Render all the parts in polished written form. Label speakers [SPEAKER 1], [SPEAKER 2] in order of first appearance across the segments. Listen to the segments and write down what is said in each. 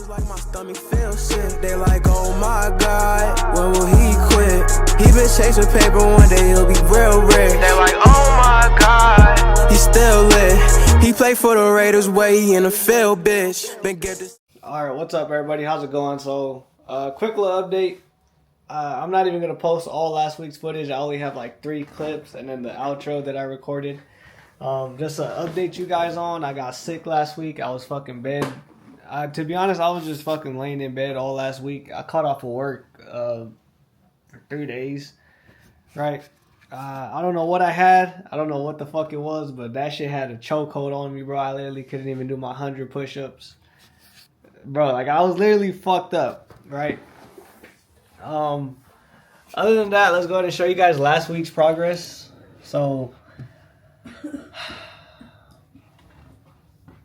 [SPEAKER 1] like my stomach feels sick. They like, oh my God, when will he quit? He been chasing paper, one day he'll be real rich. They like, oh my God, he still lit. He play for the Raiders, way he in the field, bitch. Been get this.
[SPEAKER 2] Alright, what's up everybody? How's it going? So, quick little update. I'm not even going to post all last week's footage. I only have like 3 clips and then the outro that I recorded. Just to update you guys on, I got sick last week. I was fucking bed. To be honest, I was just fucking laying in bed all last week. I caught off of work for 3 days. Right? I don't know what I had. I don't know what the fuck it was, but that shit had a chokehold on me, bro. I literally couldn't even do my 100 push-ups. Bro, like I was literally fucked up, right? Other than that, let's go ahead and show you guys last week's progress. So,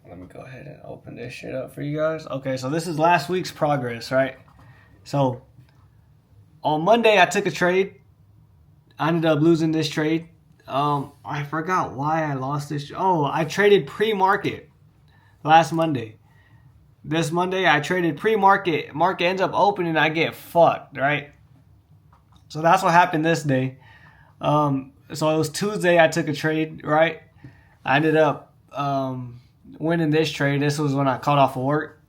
[SPEAKER 2] let me go ahead and open this shit up for you guys. Okay, so this is last week's progress, right? So, on Monday, I took a trade. I ended up losing this trade. I forgot why I lost this. Oh, I traded pre-market last Monday. This Monday, I traded pre-market. Market ends up opening, I get fucked, right? So that's what happened this day. So it was Tuesday, I took a trade, right? I ended up winning this trade. This was when I caught off of work,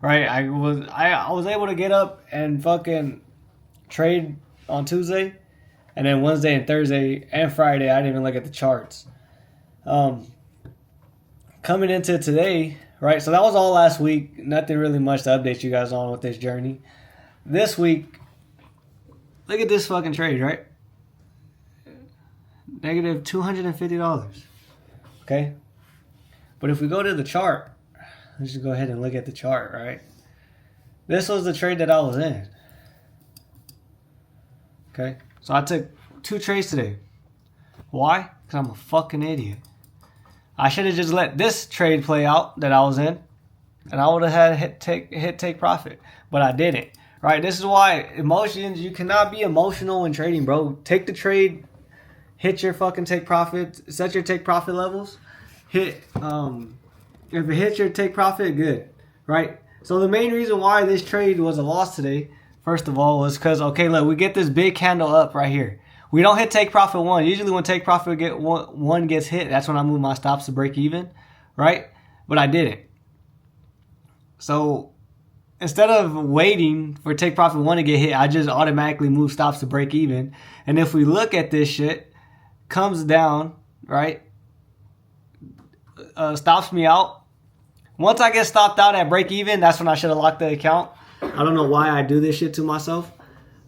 [SPEAKER 2] right? I was able to get up and fucking trade on Tuesday. And then Wednesday and Thursday and Friday, I didn't even look at the charts. Coming into today, right, so that was all last week. Nothing really much to update you guys on with this journey. This week, look at this fucking trade, right? Negative $250. Okay? But if we go to the chart, let's just go ahead and look at the chart, right? This was the trade that I was in. Okay? So I took 2 trades today. Why? Because I'm a fucking idiot. I should have just let this trade play out that I was in, and I would have had hit take profit, but I didn't. Right? This is why emotions. You cannot be emotional when trading, bro. Take the trade, hit your fucking take profit, set your take profit levels. Hit if it hits your take profit, good. Right? So the main reason why this trade was a loss today, first of all, was because okay, look, we get this big candle up right here. We don't hit take profit 1. Usually when take profit one gets hit, that's when I move my stops to break even, right? But I didn't. So instead of waiting for take profit 1 to get hit, I just automatically move stops to break even. And if we look at this shit, comes down, right? Stops me out. Once I get stopped out at break even, that's when I should have locked the account. I don't know why I do this shit to myself.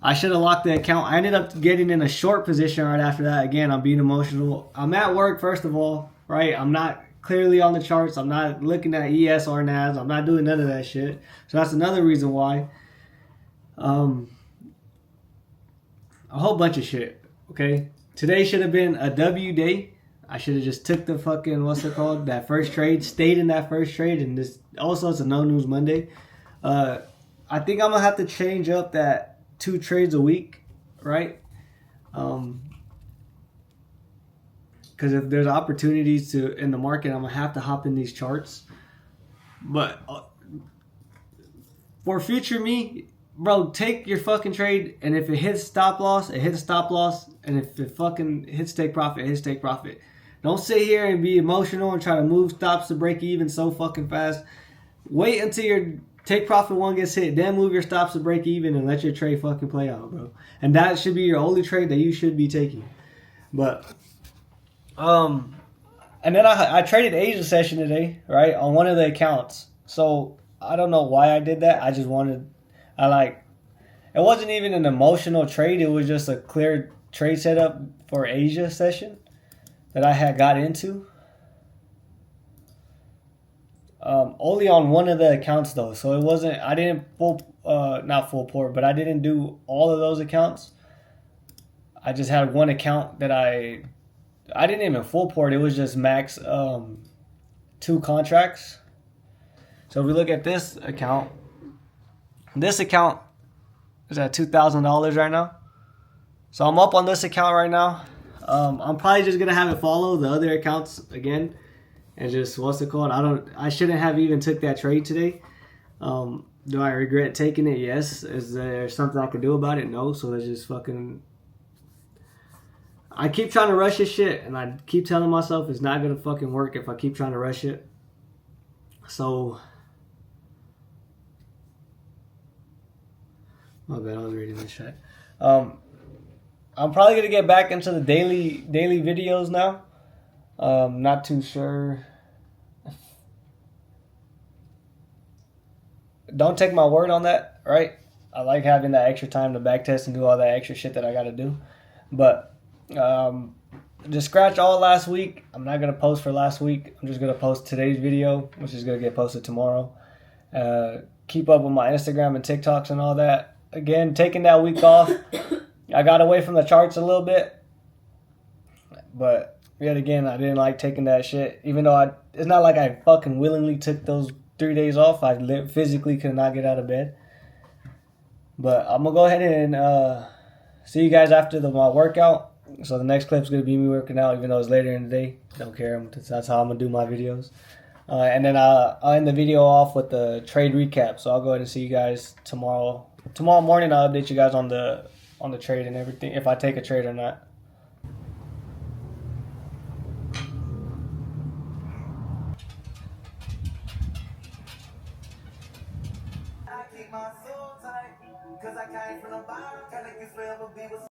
[SPEAKER 2] I should have locked the account. I ended up getting in a short position right after that. Again, I'm being emotional. I'm at work, first of all, right? I'm not clearly on the charts. I'm not looking at ES or NAS. I'm not doing none of that shit. So that's another reason why. A whole bunch of shit, okay? Today should have been a W day. I should have just took the fucking, that first trade, stayed in that first trade, and this also it's a no news Monday. I think I'm going to have to change up that 2 trades a week, right? Because if there's opportunities in the market, I'm gonna have to hop in these charts. But for future me, bro, take your fucking trade, and if it hits stop loss, it hits stop loss, and if it fucking hits take profit, it hits take profit. Don't sit here and be emotional and try to move stops to break even so fucking fast. Wait until your take profit 1 gets hit, then move your stops to break even and let your trade fucking play out, bro. And that should be your only trade that you should be taking. But, and then I traded Asia session today, right, on one of the accounts. So, I don't know why I did that. I just wanted, it wasn't even an emotional trade. It was just a clear trade setup for Asia session that I had got into. Only on one of the accounts though, so it wasn't. I didn't not full port, but I didn't do all of those accounts. I just had one account that I didn't even full port. It was just max 2 contracts. So if we look at this account is at $2,000 right now. So I'm up on this account right now. I'm probably just gonna have it follow the other accounts again. And just, what's it called? I shouldn't have even took that trade today. Do I regret taking it? Yes. Is there something I could do about it? No. So let's just fucking. I keep trying to rush this shit, and I keep telling myself it's not gonna fucking work if I keep trying to rush it. So, my bad. I was reading this shit. I'm probably gonna get back into the daily videos now. Not too sure. Don't take my word on that, right? I like having that extra time to backtest and do all that extra shit that I gotta do. But just scratch all last week. I'm not gonna post for last week. I'm just gonna post today's video, which is gonna get posted tomorrow. Keep up with my Instagram and TikToks and all that. Again, taking that week off, I got away from the charts a little bit, but yet again, I didn't like taking that shit. Even though it's not like I fucking willingly took those 3 days off. I physically could not get out of bed. But I'm gonna go ahead and see you guys after my workout. So the next clip's gonna be me working out, even though it's later in the day. Don't care. That's how I'm gonna do my videos. And then I'll end the video off with the trade recap. So I'll go ahead and see you guys tomorrow. Tomorrow morning, I'll update you guys on the trade and everything, if I take a trade or not.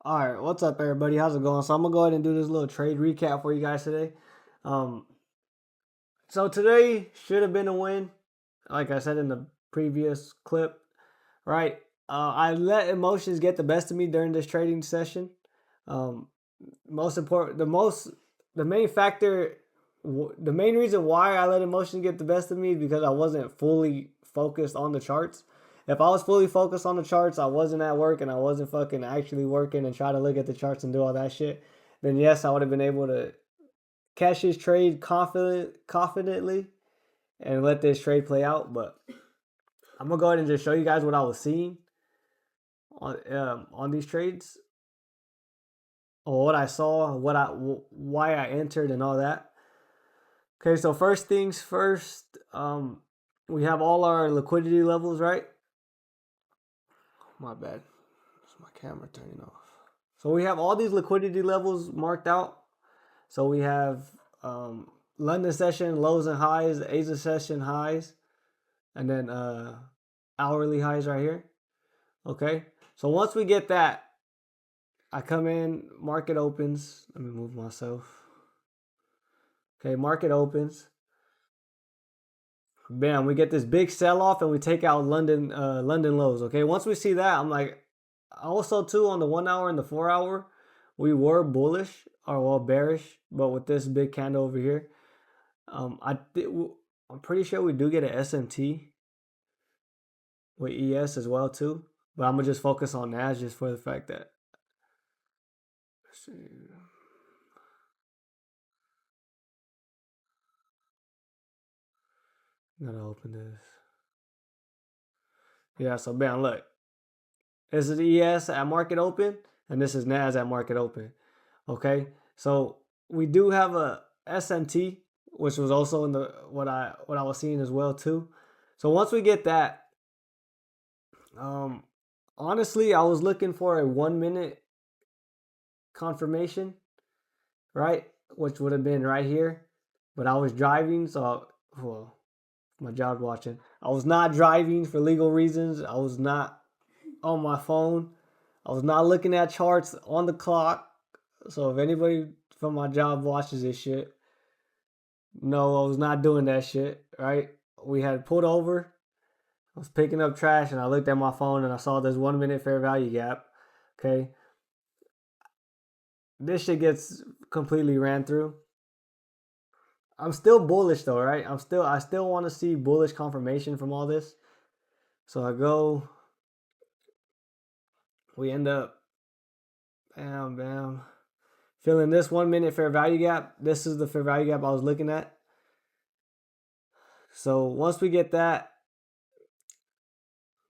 [SPEAKER 2] Alright, what's up everybody? How's it going? So I'm gonna go ahead and do this little trade recap for you guys today. So today should have been a win, like I said in the previous clip, right? I let emotions get the best of me during this trading session. Most important, the main factor, the main reason why I let emotions get the best of me is because I wasn't fully focused on the charts. If I was fully focused on the charts, I wasn't at work and I wasn't fucking actually working and try to look at the charts and do all that shit, then yes, I would have been able to catch this trade confidently and let this trade play out. But I'm gonna go ahead and just show you guys what I was seeing on these trades, or what I saw, why I entered and all that. Okay, so first things first, we have all our liquidity levels, right? My bad. It's my camera turning off. So we have all these liquidity levels marked out. So we have London session lows and highs, Asia session highs, and then hourly highs right here. Okay, so once we get that, I come in, market opens. Let me move myself. Okay, market opens. Bam, we get this big sell-off and we take out London lows. Okay, once we see that, I'm like, also too on the 1 hour and the 4 hour, we were bullish or well bearish, but with this big candle over here, I'm pretty sure we do get an SMT with ES as well too. But I'm gonna just focus on NAS just for the fact that. Let's see. Gotta open this. Yeah, so bam, look. This is ES at market open, and this is NAS at market open. Okay, so we do have a SMT, which was also in the what I was seeing as well too. So once we get that, honestly, I was looking for a 1 minute confirmation, right? Which would have been right here, but I was driving, so my job watching. I was not driving for legal reasons. I was not on my phone. I was not looking at charts on the clock. So if anybody from my job watches this shit, no, I was not doing that shit, right? We had pulled over. I was picking up trash and I looked at my phone and I saw this 1 minute fair value gap. Okay. This shit gets completely ran through. I'm still bullish though, right? I still want to see bullish confirmation from all this. So I go, we end up, bam, filling this 1 minute fair value gap. This is the fair value gap I was looking at. So once we get that,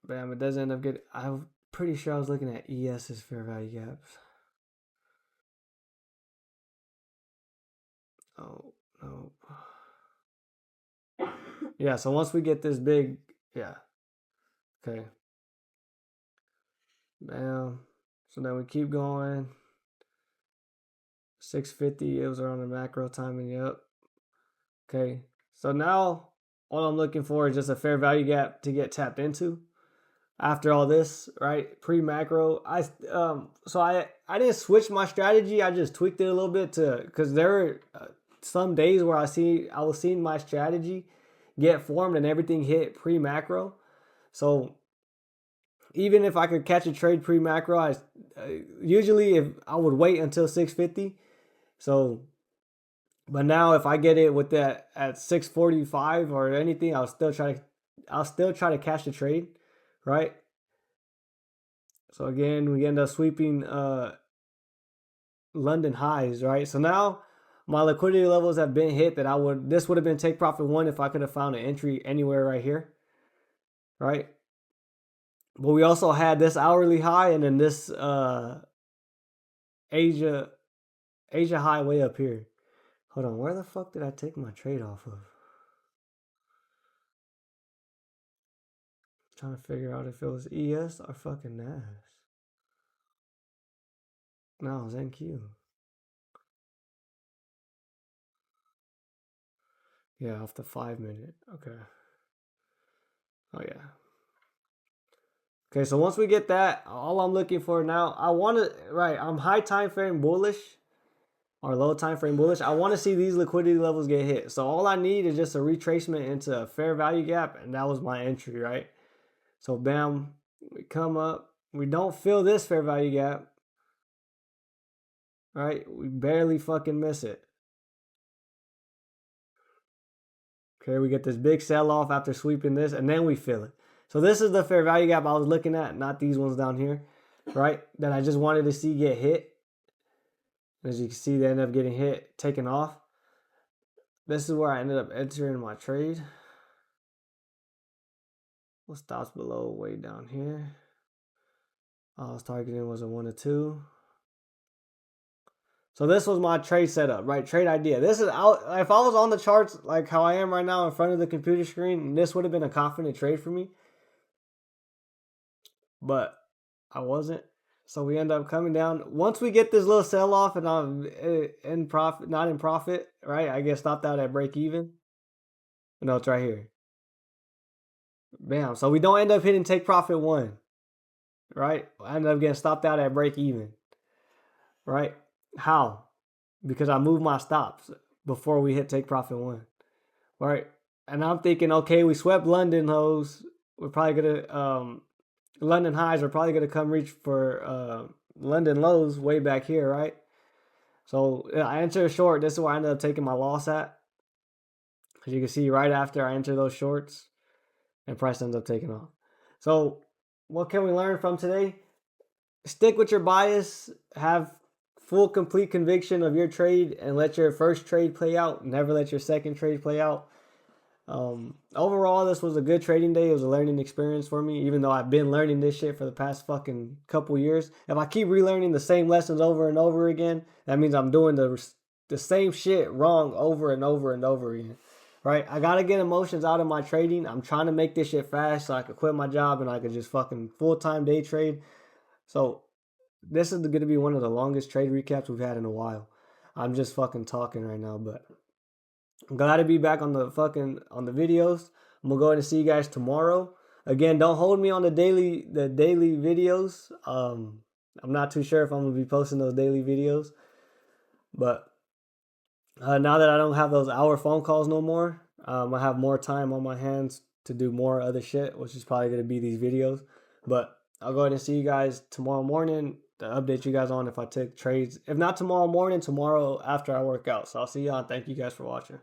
[SPEAKER 2] bam, it doesn't end up getting, I'm pretty sure I was looking at ES's fair value gaps. Oh, no. Yeah, so once we get this big, yeah. Okay. Bam. So then we keep going. 650, it was around the macro timing, yep. Okay. So now all I'm looking for is just a fair value gap to get tapped into. After all this, right? Pre-macro, I didn't switch my strategy. I just tweaked it a little bit because there were some days where I was seeing my strategy get formed and everything hit pre-macro. So even if I could catch a trade pre-macro, usually if I would wait until 650. So, but now if I get it with that at 645 or anything, I'll still try to catch the trade, right? So again, we end up sweeping London highs, right? So now my liquidity levels have been hit this would have been take profit 1 if I could have found an entry anywhere right here, right? But we also had this hourly high and then this Asia high way up here. Hold on, where the fuck did I take my trade off of? I'm trying to figure out if it was ES or fucking NAS. No, it was NQ. Yeah, off the 5 minute. Okay. Oh yeah. Okay, so once we get that, all I'm looking for now, I'm high time frame bullish or low time frame bullish. I want to see these liquidity levels get hit. So all I need is just a retracement into a fair value gap, and that was my entry, right? So bam, we come up. We don't fill this fair value gap, right? We barely fucking miss it. Okay, we get this big sell off after sweeping this, and then we fill it. So this is the fair value gap I was looking at, not these ones down here, right? That I just wanted to see get hit. As you can see, they end up getting hit, taken off. This is where I ended up entering my trade. What stops below way down here? I was targeting was a 1 or 2. So this was my trade setup, right? Trade idea. This is out. If I was on the charts like how I am right now in front of the computer screen, this would have been a confident trade for me. But I wasn't. So we end up coming down. Once we get this little sell off and I'm in profit, not in profit, right? I get stopped out at break even. No, it's right here. Bam. So we don't end up hitting take profit 1, right? I end up getting stopped out at break even, right? How? Because I moved my stops before we hit take profit 1, right? And I'm thinking, okay, we swept London lows. We're probably gonna London highs are probably gonna come reach for London lows way back here, right? So I entered a short. This is where I ended up taking my loss at. As you can see, right after I enter those shorts, and price ends up taking off. So what can we learn from today? Stick with your bias. Have full, complete conviction of your trade, and let your first trade play out. Never let your second trade play out. Overall, this was a good trading day. It was a learning experience for me, even though I've been learning this shit for the past fucking couple years. If I keep relearning the same lessons over and over again, that means I'm doing the same shit wrong over and over and over again, right? I gotta get emotions out of my trading. I'm trying to make this shit fast so I could quit my job and I could just fucking full-time day trade. So this is going to be one of the longest trade recaps we've had in a while. I'm just fucking talking right now, but I'm glad to be back on the videos. I'm gonna go ahead and see you guys tomorrow. Again, don't hold me on the daily videos. I'm not too sure if I'm gonna be posting those daily videos, but now that I don't have those hour phone calls no more, I have more time on my hands to do more other shit, which is probably gonna be these videos. But I'll go ahead and see you guys tomorrow morning to update you guys on if I take trades. If not tomorrow morning, tomorrow after I work out. So I'll see y'all and thank you guys for watching.